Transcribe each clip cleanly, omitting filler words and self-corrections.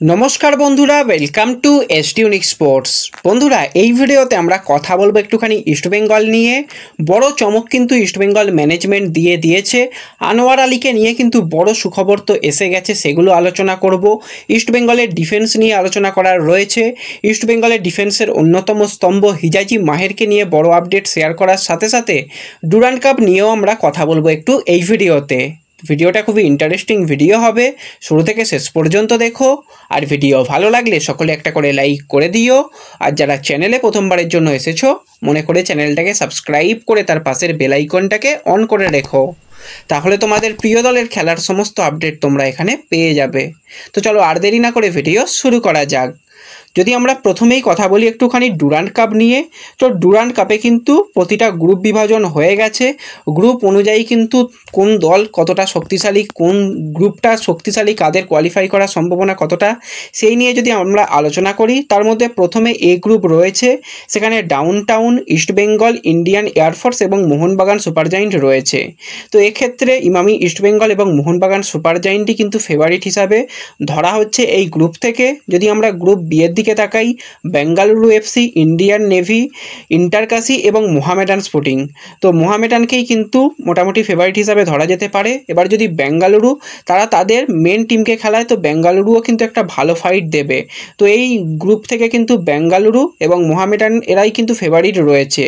নমস্কার বন্ধুরা, welcome to ST unique sports. বন্ধুরা, এই ভিডিওতে আমরা কথা বলবো একটুখানি ইস্টবেঙ্গল নিয়ে। বড় চমক কিন্তু ইস্টবেঙ্গল ম্যানেজমেন্ট দিয়েছে। আনোয়ার আলীকে নিয়ে কিন্তু বড় সুখবর তো এসে গেছে, সেগুলো আলোচনা করব। ইস্টবেঙ্গলের ডিফেন্স নিয়ে আলোচনা করার রয়েছে। ইস্টবেঙ্গলের ডিফেন্সের অন্যতম স্তম্ভ হিজাজি মাহেরকে নিয়ে বড় আপডেট শেয়ার করার সাথে সাথে ডুরান্ড কাপ নিয়েও আমরা কথা বলবো একটু এই ভিডিওতে। ভিডিওটা খুবই ইন্টারেস্টিং ভিডিও হবে, শুরু থেকে শেষ পর্যন্ত দেখো। আর ভিডিও ভালো লাগলে সকলে একটা করে লাইক করে দিও। আর যারা চ্যানেলে প্রথমবারের জন্য এসেছো, মনে করে চ্যানেলটাকে সাবস্ক্রাইব করে তার পাশের বেল আইকনটাকে অন করে রেখো, তাহলে তোমাদের প্রিয় দলের খেলার সমস্ত আপডেট তোমরা এখানে পেয়ে যাবে। তো চলো আর দেরি না করে ভিডিও শুরু করা যাক। যদি আমরা প্রথমেই কথা বলি একটুখানি ডুরান্ড কাপ নিয়ে, তো ডুরান্ড কাপে কিন্তু প্রতিটা গ্রুপ বিভাজন হয়ে গেছে। গ্রুপ অনুযায়ী কিন্তু কোন দল কতটা শক্তিশালী, কোন গ্রুপটা শক্তিশালী, কাদের কোয়ালিফাই করার সম্ভাবনা কতটা, সেই নিয়ে যদি আমরা আলোচনা করি, তার মধ্যে প্রথমে এ গ্রুপ রয়েছে। সেখানে ডাউনটাউন, ইস্টবেঙ্গল, ইন্ডিয়ান এয়ারফোর্স এবং মোহনবাগান সুপার জায়েন্ট রয়েছে। তো এক্ষেত্রে ইমামি ইস্টবেঙ্গল এবং মোহনবাগান সুপার জায়েন্টই কিন্তু ফেভারিট হিসাবে ধরা হচ্ছে এই গ্রুপ থেকে। যদি আমরা গ্রুপ বি এর দিকে তাকাই, Bengaluru FC, Indian navy, Inter Kashi এবং মোহামেডান স্পোর্টিং। তো মোহামেডানকেই কিন্তু মোটামুটি ফেভারিট হিসাবে ধরা যেতে পারে। এবার যদি বেঙ্গালুরু তারা তাদের মেন টিমকে খেলায়, তো বেঙ্গালুরুও কিন্তু একটা ভালো ফাইট দেবে। তো এই গ্রুপ থেকে কিন্তু বেঙ্গালুরু এবং মোহামেডান এরাই কিন্তু ফেভারিট রয়েছে।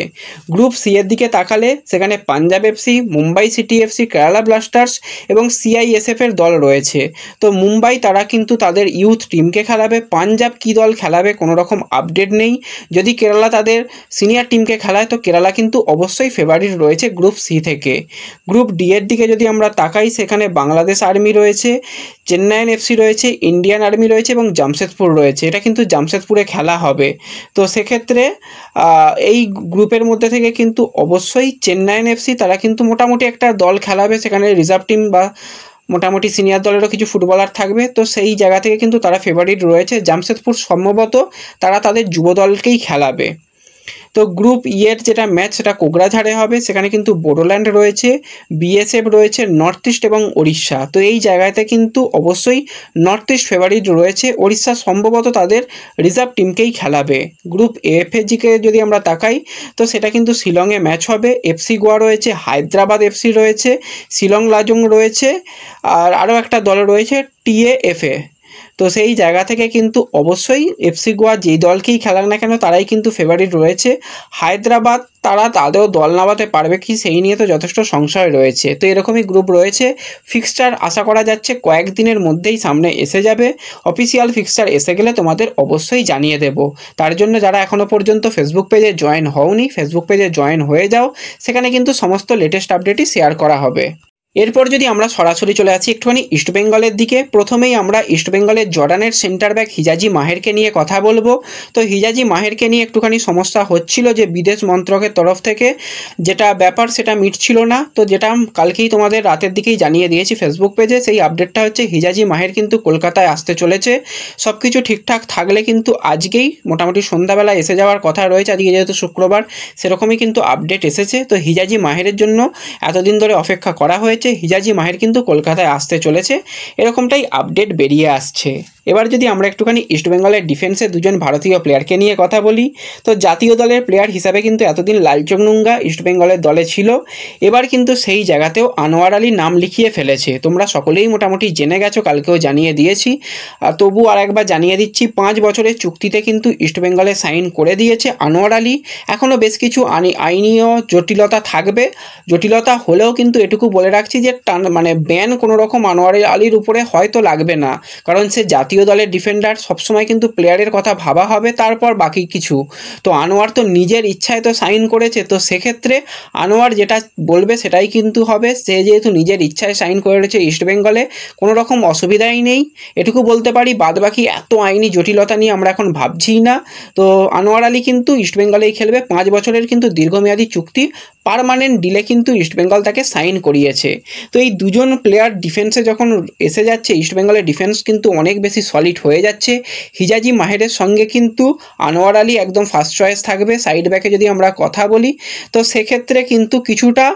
গ্রুপ সি এর দিকে তাকালে সেখানে Punjab FC, Mumbai city FC, Kerala Blasters এবং সিআইএসএফ এর দল রয়েছে। তো মুম্বাই তারা কিন্তু তাদের ইউথ টিমকে খেলাবে। পাঞ্জাব কী দল খেলাবে কোনো রকম আপডেট নেই। যদি কেরালা তাদের সিনিয়র টিমকে খেলায়, তো কেরালা কিন্তু অবশ্যই ফেভারিট রয়েছে গ্রুপ সি থেকে। গ্রুপ ডি এর দিকে যদি আমরা তাকাই, সেখানে বাংলাদেশ আর্মি রয়েছে, চেন্নাইন এফসি রয়েছে, ইন্ডিয়ান আর্মি রয়েছে এবং জামশেদপুর রয়েছে। এটা কিন্তু জামশেদপুরে খেলা হবে। তো সেক্ষেত্রে এই গ্রুপের মধ্যে থেকে কিন্তু অবশ্যই চেন্নাইন এফসি তারা কিন্তু মোটামুটি একটা দল খেলাবে। সেখানে রিজার্ভ টিম বা মোটামুটি সিনিয়র দলেরও কিছু ফুটবলার থাকবে। তো সেই জায়গা থেকে কিন্তু তারা ফেভারিট রয়েছে। জামশেদপুর সম্ভবত তারা তাদের যুব দলকেই খেলাবে। তো গ্রুপ ই এর যেটা ম্যাচ সেটা কোকরাঝাড়ে হবে। সেখানে কিন্তু বোডোল্যান্ড রয়েছে, বিএসএফ রয়েছে, নর্থ ইস্ট এবং ওড়িশা। তো এই জায়গাতে কিন্তু অবশ্যই নর্থ ইস্ট ফেভারিট রয়েছে। ওড়িশা সম্ভবত তাদের রিজার্ভ টিমকেই খেলাবে। গ্রুপ এফ এর দিকে যদি আমরা তাকাই, তো সেটা কিন্তু শিলংয়ে ম্যাচ হবে। এফসি গোয়া রয়েছে, হায়দ্রাবাদ এফসি রয়েছে, শিলং লাজং রয়েছে, আর আরও একটা দল রয়েছে টিএএফএ। তো সেই জায়গা থেকে কিন্তু অবশ্যই এফসি গোয়া যেই দলকেই খেলাক না কেন তারাই কিন্তু ফেভারিট রয়েছে। হায়দ্রাবাদ তারা তাদেরও দল নামাতে পারবে কি, সেই নিয়ে তো যথেষ্ট সংশয় রয়েছে। তো এরকমই গ্রুপ রয়েছে। ফিক্সচার আশা করা যাচ্ছে কয়েকদিনের মধ্যেই সামনে এসে যাবে। অফিসিয়াল ফিক্সচার এসে গেলে তোমাদের অবশ্যই জানিয়ে দেব। তার জন্য যারা এখনও পর্যন্ত ফেসবুক পেজে জয়েন হওনি, ফেসবুক পেজে জয়েন হয়ে যাও। সেখানে কিন্তু সমস্ত লেটেস্ট আপডেটই শেয়ার করা হবে। এরপর যদি আমরা সরাসরি চলে আসি একটুখানি ইস্টবেঙ্গলের দিকে, প্রথমেই আমরা ইস্টবেঙ্গলের জর্ডানের সেন্টার ব্যাক হিজাজি মাহেরকে নিয়ে কথা বলবো। তো হিজাজি মাহেরকে নিয়ে একটুখানি সমস্যা হচ্ছিল যে বিদেশ মন্ত্রকের তরফ থেকে যেটা ব্যাপার সেটা মিটছিল না। তো যেটা কালকেই তোমাদের রাতের দিকেই জানিয়ে দিয়েছি ফেসবুক পেজে, সেই আপডেটটা হচ্ছে হিজাজি মাহের কিন্তু কলকাতায় আসতে চলেছে। সব কিছু ঠিকঠাক থাকলে কিন্তু আজকেই মোটামুটি সন্ধ্যাবেলা এসে যাওয়ার কথা রয়েছে। আজকে যেহেতু শুক্রবার, সেরকমই কিন্তু আপডেট এসেছে। তো হিজাজি মাহেরের জন্য এতদিন ধরে অপেক্ষা করা হয়েছে। হিজাজি মাহের কিন্তু কলকাতায় আসতে চলেছে, এরকমটাই আপডেট বেরিয়ে আসছে। এবার যদি আমরা একটুখানি ইস্টবেঙ্গলের ডিফেন্সে দুজন ভারতীয় প্লেয়ারকে নিয়ে কথা বলি, তো জাতীয় দলের প্লেয়ার হিসাবে কিন্তু এতদিন লালচংনুঙ্গা ইস্টবেঙ্গলের দলে ছিল। এবার কিন্তু সেই জায়গাতেও আনোয়ার আলী নাম লিখিয়ে ফেলেছে। তোমরা সকলেই মোটামুটি জেনে গেছো, কালকেও জানিয়ে দিয়েছি, তবু আর একবার জানিয়ে দিচ্ছি। 5 বছরের চুক্তিতে কিন্তু ইস্টবেঙ্গলে সাইন করে দিয়েছে আনোয়ার আলী। এখনও বেশ কিছু আইনীয় জটিলতা থাকবে। জটিলতা হলেও কিন্তু এটুকু বলে রাখছি যে ব্যান কোনো রকম আনোয়ার আলীর উপরে হয়তো লাগবে না, কারণ সে জাতীয় দলের ডিফেন্ডার। সবসময় কিন্তু প্লেয়ারের কথা ভাবা হবে, তারপর বাকি কিছু। তো আনোয়ার তো নিজের ইচ্ছায় তো সাইন করেছে, তো সেক্ষেত্রে আনোয়ার যেটা বলবে সেটাই কিন্তু হবে। সে যেহেতু নিজের ইচ্ছায় সাইন করেছে ইস্টবেঙ্গলে, কোনো রকম অসুবিধাই নেই, এটুকু বলতে পারি। বাদবাকি এত আইনি জটিলতা নিয়ে আমরা এখন ভাবছিই না। তো আনোয়ার আলী কিন্তু ইস্টবেঙ্গলেই খেলবে। 5 বছরের কিন্তু দীর্ঘমেয়াদী চুক্তি, পার্মানেন্ট ডিলে কিন্তু ইস্টবেঙ্গল তাকে সাইন করিয়েছে। তো এই দুজন প্লেয়ার ডিফেন্সে যখন এসে যাচ্ছে, ইস্টবেঙ্গলের ডিফেন্স কিন্তু অনেক বেশি বেশি সলিড হয়ে যাচ্ছে। হিজাজি মাহেরের সঙ্গে কিন্তু আনোয়ার আলী একদম ফার্স্ট চয়েস থাকবে। সাইড ব্যাকে যদি আমরা কথা বলি তো সেক্ষেত্রে কিন্তু কিছুটা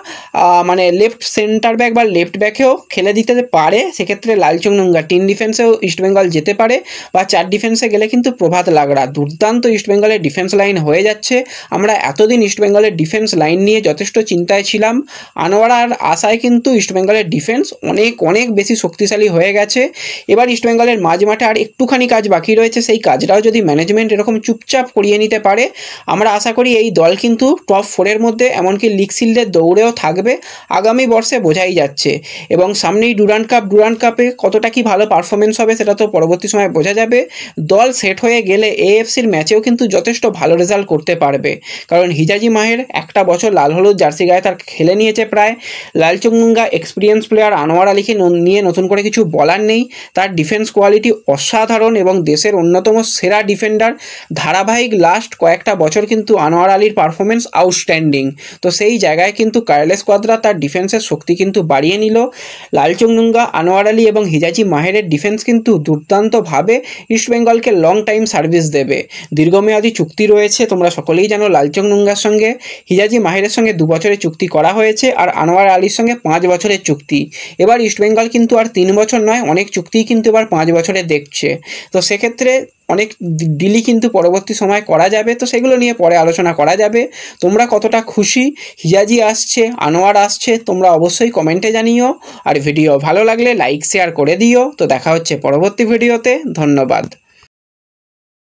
মানে লেফট সেন্টার ব্যাক বা লেফট ব্যাকেও খেলে দিতে পারে। সেক্ষেত্রে লালচুংনুঙ্গা 3 ডিফেন্সেও ইস্টবেঙ্গল যেতে পারে, বা 4 ডিফেন্সে গেলে কিন্তু প্রভাত লাগড়া। দুর্দান্ত ইস্টবেঙ্গলের ডিফেন্স লাইন হয়ে যাচ্ছে। আমরা এতদিন ইস্টবেঙ্গলের ডিফেন্স লাইন নিয়ে যথেষ্ট চিন্তায় ছিলাম। আনোয়ারার আশায় কিন্তু ইস্টবেঙ্গলের ডিফেন্স অনেক বেশি শক্তিশালী হয়ে গেছে। এবার ইস্টবেঙ্গলের মাঝমাঠে আর একটুখানি কাজ বাকি রয়েছে। সেই কাজটাও যদি ম্যানেজমেন্ট এরকম চুপচাপ করিয়ে নিতে পারে, আমরা আশা করি এই দল কিন্তু টপ 4-এর মধ্যে, এমনকি লিগ শিল্ডের দৌড়েও থাকবে আগামী বর্ষে, বোঝাই যাচ্ছে। এবং সামনেই ডুরান্ড কাপে কতটা কি ভালো পারফরমেন্স হবে সেটা তো পরবর্তী সময় বোঝা যাবে। দল সেট হয়ে গেলে এএফসির ম্যাচেও কিন্তু যথেষ্ট ভালো রেজাল্ট করতে পারবে, কারণ হিজাজি মাহের একটা বছর লাল হলুদ জার্সি গায়ে তার খেলে নিয়েছে প্রায়। লালচুংনুঙ্গা এক্সপিরিয়েন্স প্লেয়ার, আনোয়ার আলীকে নিয়ে নতুন করে কিছু বলার নেই। তার ডিফেন্স কোয়ালিটি অসাধারণ এবং দেশের অন্যতম সেরা ডিফেন্ডার। ধারাবাহিক লাস্ট কয়েকটা বছর কিন্তু আনোয়ার আলীর পারফরমেন্স আউটস্ট্যান্ডিং। তো সেই জায়গায় কিন্তু কার্লেস কোয়াদ্রা তার ডিফেন্সের শক্তি কিন্তু বাড়িয়ে নিল। লালচুংনুঙ্গা, আনোয়ার আলী এবং হিজাজি মাহেরের ডিফেন্স কিন্তু দুর্দান্তভাবে ইস্টবেঙ্গলকে লং টাইম সার্ভিস দেবে। দীর্ঘমেয়াদী চুক্তি রয়েছে, তোমরা সকলেই জানো। লালচুংনুঙ্গার সঙ্গে হিজাজি মাহেরের সঙ্গে 2 বছরের চুক্তি করা হয়েছে, আর আনোয়ার আলীর সঙ্গে 5 বছরের চুক্তি। এবার ইস্টবেঙ্গল কিন্তু আর 3 বছর নয়, অনেক চুক্তিই কিন্তু এবার 5 বছরের দেখছে। তো সেক্ষেত্রে অনেক ডিলই কিন্তু পরবর্তী সময় করা যাবে, তো সেগুলো নিয়ে পরে আলোচনা করা যাবে। তোমরা কতটা খুশি হিজাজি আসছে, আনোয়ার আসছে, তোমরা অবশ্যই কমেন্টে জানিও। আর ভিডিও ভালো লাগলে লাইক শেয়ার করে দিও। তো দেখা হচ্ছে পরবর্তী ভিডিওতে। ধন্যবাদ।